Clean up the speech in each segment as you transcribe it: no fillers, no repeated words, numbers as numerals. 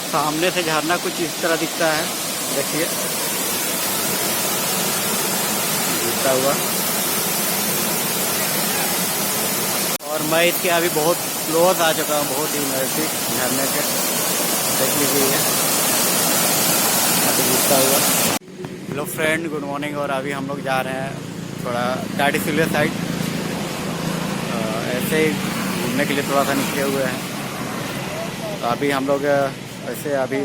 सामने से झरना कुछ इस तरह दिखता है, देखिए गिरता हुआ। और मैं इसके अभी बहुत क्लोज आ चुका हूँ, बहुत ही नज़दीक झरने के, देख लीजिए ये अभी गिरता हुआ। Hello friend, good morning. और अभी हम लोग जा रहे हैं थोड़ा टाटी सिल्वे साइड, ऐसे ही घूमने के लिए थोड़ा सा निकले हुए हैं। तो अभी हम लोग ऐसे अभी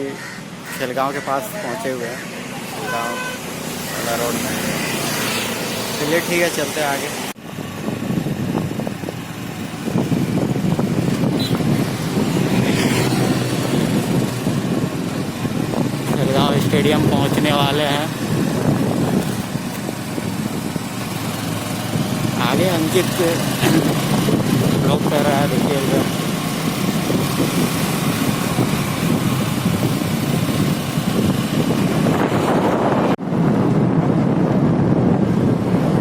खेलगांव के पास पहुंचे हुए हैं, खेलगांव वाला रोड में। चलिए ठीक है, चलते हैं आगे। खेलगांव स्टेडियम पहुंचने वाले हैं। आगे अंकित ब्लॉग कर रहा है, देखिए उधर।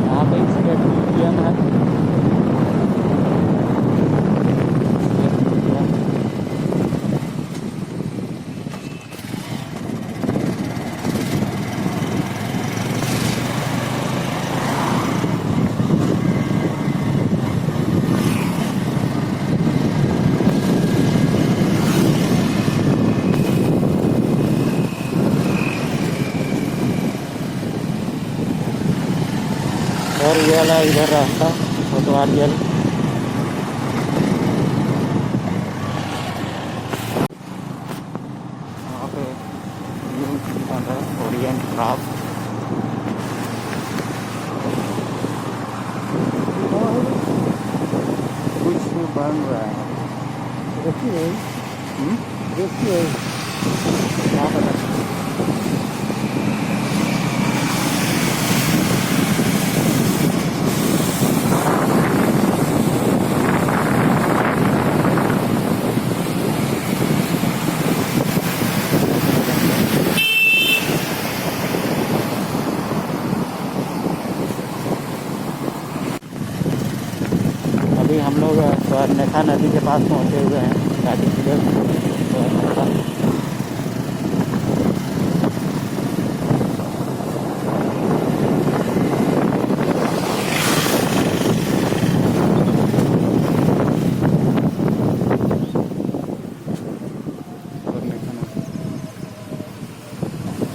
यहाँ पे स्टेडियम है, और ये वाला इधर रास्ता फोटोवार जल। यहाँ पे बन रहा है ओरिएंट क्राफ्ट। कुछ बन रहा है, देखिए देखिए क्या पता। अभी हम लोग स्वर्णरेखा नदी के पास पहुँचे हुए हैं, टाटी सिल्वे स्वर्णरेखा।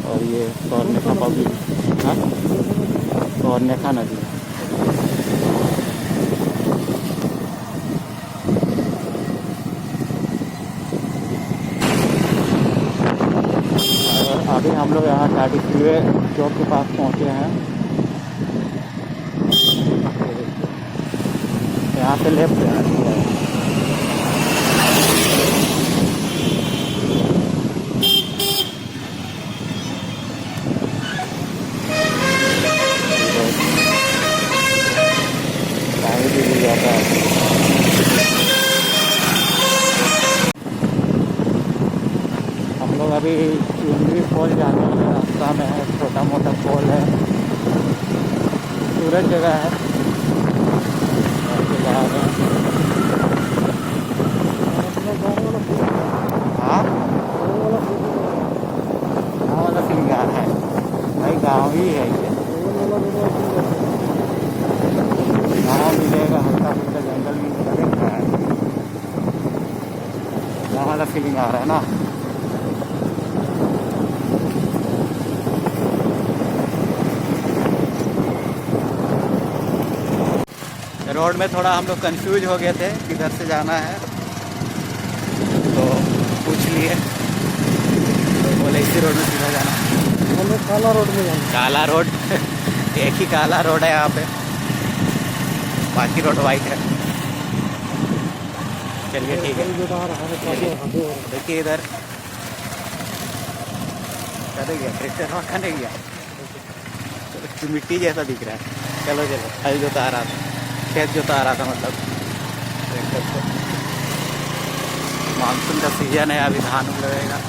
और ये स्वर्णरेखा पब्लिक, हाँ स्वर्णरेखा नदी। अभी हम लोग यहाँ टाटी सिल्वे चौक के पास पहुँचे हैं। यहाँ से लेफ्ट है। भी जाता है। हम लोग अभी चुनरी फॉल जाने वाले रास्ता में है, छोटा मोटा फॉल है, खूबसूरत जगह है। हाँ गाँव वाला फीलिंग आ रहा है भाई, गाँव ही है ये। गाँव मिलेगा, हल्का फुल्का जंगल भी मिलेगा, गाँव वाला फीलिंग आ रहा है ना। रोड में थोड़ा हम लोग कंफ्यूज हो गए थे किधर से जाना है, तो पूछ लिए तो बोले इसी रोड में सीधा जाना। हमें काला रोड में जाना। काला रोड एक ही काला रोड है यहाँ पे, बाकी रोड वाइट है। चलिए ठीक है, देखिए इधर करे गया ट्रैक्टर रखा नहीं गया, मिट्टी जैसा दिख रहा है। चलो चलो, हल जोता आ रहा था, खेत जोता आ रहा था मतलब ट्रैक्टर से। मानसून का सीजन है, अभी धान लगेगा।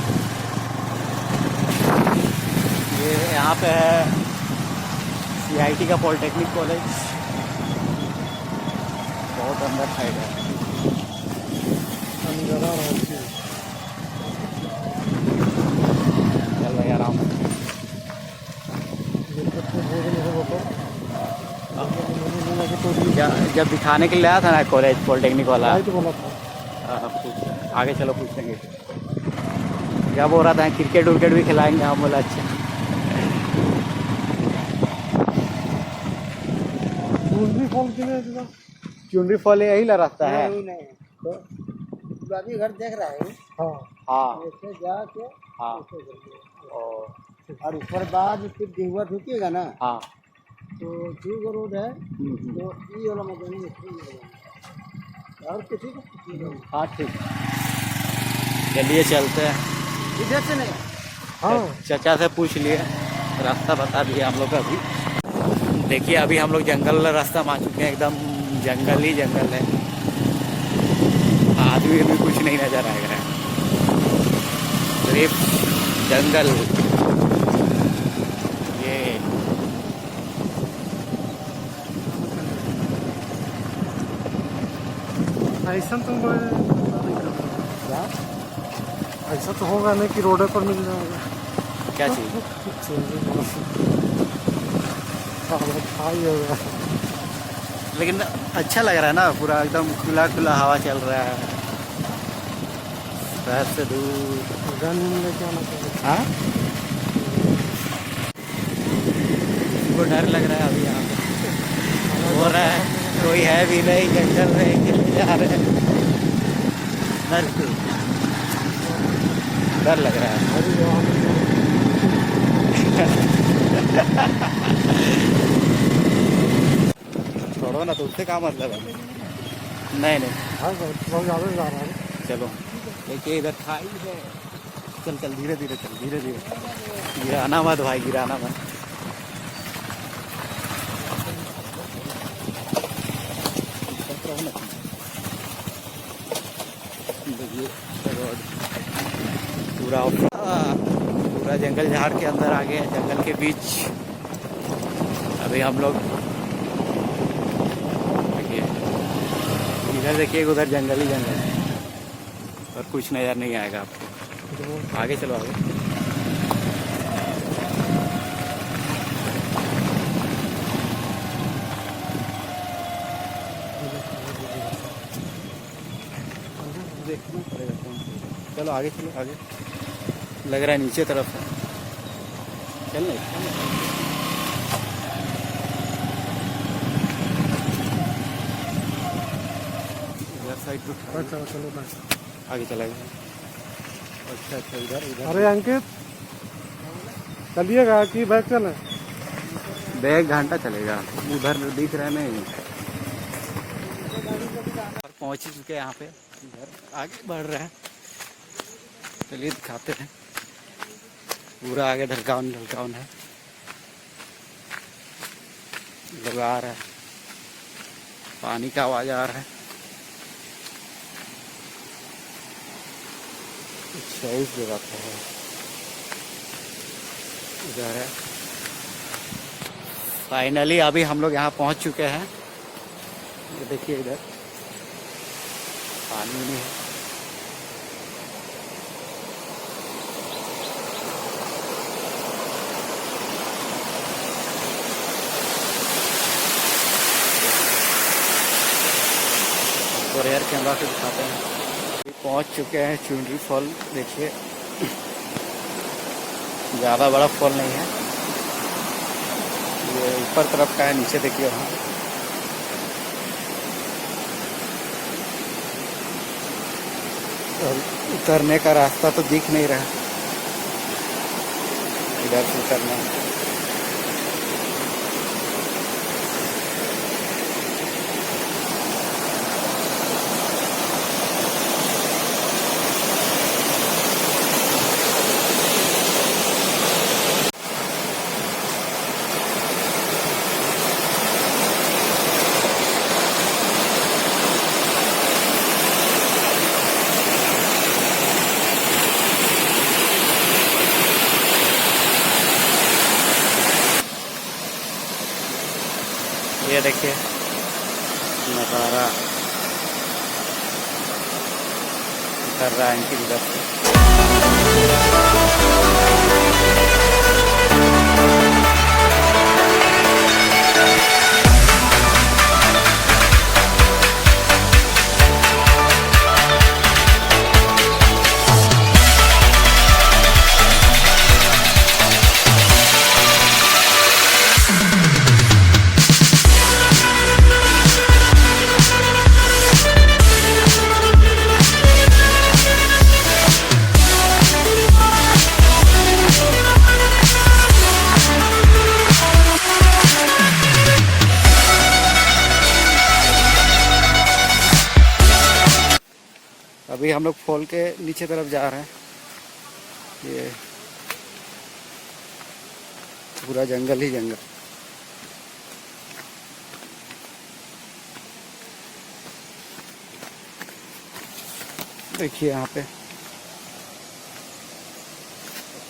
ये यहाँ पे है CIT का पॉलिटेक्निक कॉलेज, बहुत अंदर साइड है। जब दिखाने के लिए आया था ना कॉलेज पॉलिटेक्निक वाला, तो बोला था। आगे चलो पूछेंगे। क्या बोल रहा था क्रिकेट उर्केट भी खिलाएंगे, हम बोला अच्छा। चुनरी फॉल के लिए जगह चुनरी फॉल यही ला रास्ता है नहीं तो गुलाबी घर देख रहा है। हाँ हाँ ऐसे जाके हाँ और ऊपर बाद फिर गेहुआ ढुकेगा ना हाँ तो ठीक रोड है। तो ये वाला मकान और किसी को हाँ ठीक, चलिए चलते हैं। इधर से नहीं। हाँ चाचा से पूछ लिए, रास्ता बता दिए हम लोग अभी। देखिए अभी हम लोग जंगल रास्ता में आ चुके हैं, एकदम जंगल ही जंगल है, आदमी भी कुछ नहीं नजर आएगा, सिर्फ जंगल। ये ऐसा तो ऐसा तो होगा नहीं कि रोड पर मिल जाएगा। क्या चीज़ होगा। लेकिन अच्छा लग रहा है ना, पूरा एकदम खुला खुला हवा चल रहा है, शहर से दूर। गन लेके आना चाहिए। हाँ को डर लग रहा है अभी यहाँ पे, हो रहा है कोई है भी नहीं, जंगल में चले जा रहे हैं, डर लग रहा है। छोड़ो ना, तो उससे क्या मतलब है। नहीं नहीं बहुत ज़्यादा जा रहा है। चलो देखिए इधर खाई है, चल चल धीरे धीरे चल, धीरे धीरे, गिराना मत भाई, गिराना मत। पूरा पूरा जंगल झाड़ के अंदर आ गए, जंगल के बीच अभी हम लोग। देखिए इधर देखिए, उधर जंगल ही जंगल है और कुछ नज़र नहीं आएगा आपको। आगे चलो आगे। देखना पड़ेगा कौन सा। चलो आगे चलो आगे, लग रहा है नीचे तरफ है, चल इधर साइड तो चलो आगे चलेगा। अच्छा अच्छा इधर इधर। अरे अंकित चलिएगा कि बैग चले? बैग घंटा चलेगा, उधर दिख रहा है नहीं। पहुंच ही चुके हैं यहाँ पे, इधर आगे बढ़ रहे हैं, चलिए दिखाते हैं। पूरा आगे ढलकावन ढलकावन है, लोग आ रहा है, पानी का आवाज आ रहा है। अच्छा इस जगह पे है, इधर है। फाइनली अभी हम लोग यहाँ पहुँच चुके हैं। ये देखिए इधर पानी नहीं है, तो रेयर कैमरा से दिखाते हैं। पहुंच चुके हैं चुनरी फॉल। देखिए ज़्यादा बड़ा फॉल नहीं है, ये ऊपर तरफ का है, नीचे देखिए वहाँ। और उतरने का रास्ता तो दिख नहीं रहा, इधर से उतरना है। ये देखिए नज़ारा कर रहा है इनकी इधर से। अभी हम लोग फॉल के नीचे तरफ जा रहे हैं। ये पूरा जंगल ही जंगल। देखिए यहाँ पे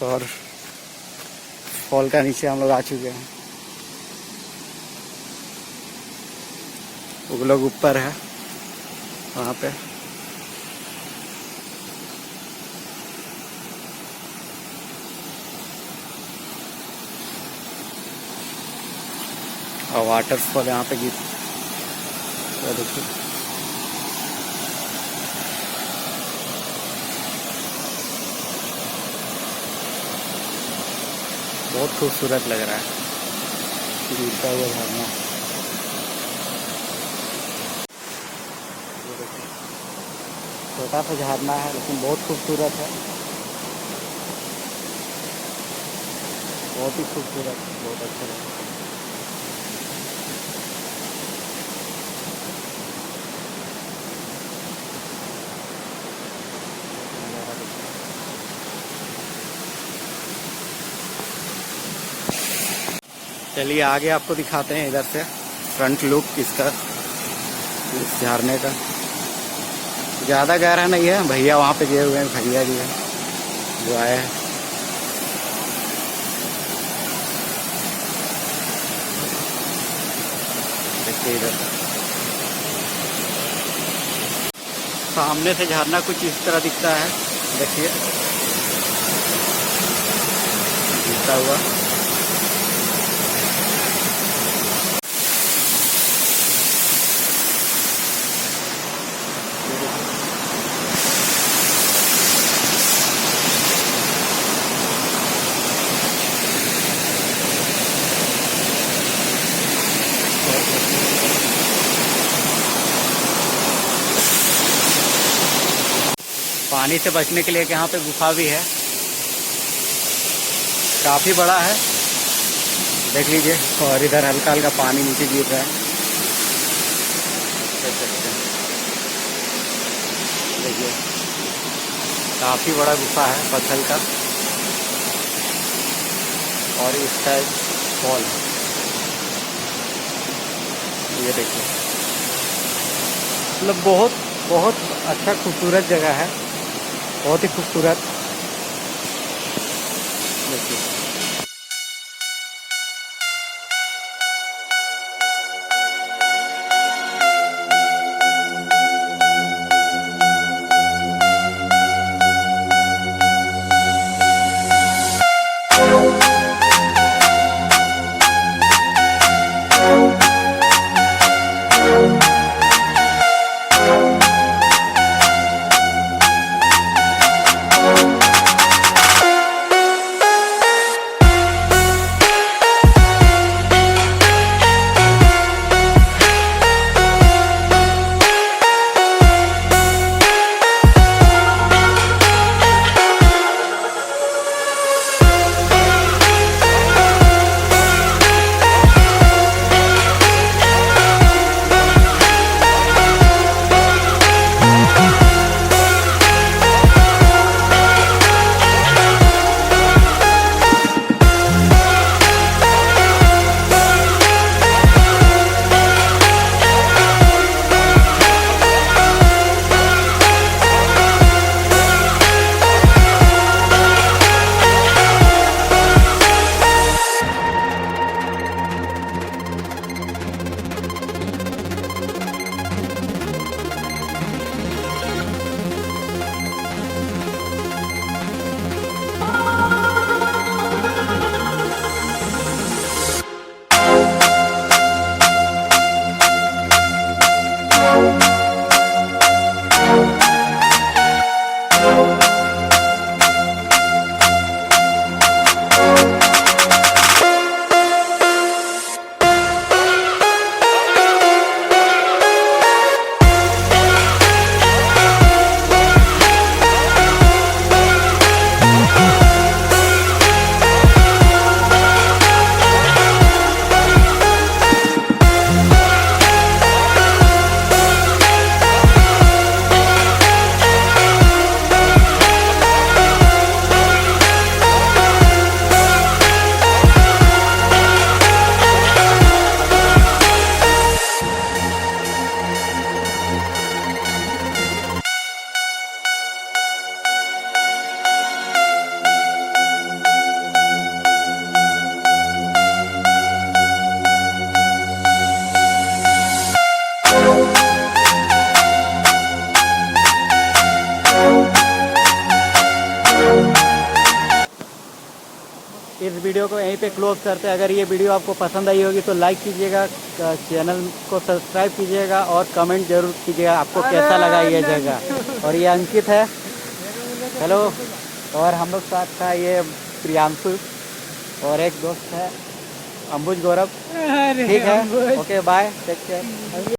और फॉल का नीचे हम लोग आ चुके हैं। वो लोग ऊपर है वहाँ पे। और वाटरफॉल यहाँ पे गिर देखिए। बहुत खूबसूरत लग रहा है गिरता हुआ झरना। छोटा सा झरना है लेकिन बहुत खूबसूरत है, बहुत ही खूबसूरत, बहुत अच्छा लगा। चलिए आगे आपको दिखाते हैं इधर से फ्रंट लुक इसका, इस झरने का। ज़्यादा गहरा नहीं है, भैया वहाँ पे गए हुए हैं, भैया जी हैं जो आए हैं। देखिए इधर सामने से झरना कुछ इस तरह दिखता है, देखिए गिरता हुआ। पानी से बचने के लिए यहाँ पे गुफा भी है, काफ़ी बड़ा है, देख लीजिए। और इधर हल्का हल्का पानी नीचे गिर रहा है, देख सकते हैं। देखिए काफ़ी बड़ा गुफा है पत्थर का, और इस साइड फॉल है। ये देखिए मतलब बहुत बहुत अच्छा खूबसूरत जगह है, बहुत ही खूबसूरत। देखिए वीडियो को यहीं पे क्लोज करते हैं। अगर ये वीडियो आपको पसंद आई होगी तो लाइक कीजिएगा, चैनल को सब्सक्राइब कीजिएगा और कमेंट जरूर कीजिएगा आपको कैसा लगा ये जगह। और ये अंकित है, हेलो। और हम लोग साथ था ये प्रियांशु और एक दोस्त है अंबुज गौरव। ठीक है, ओके बाय, टेक केयर।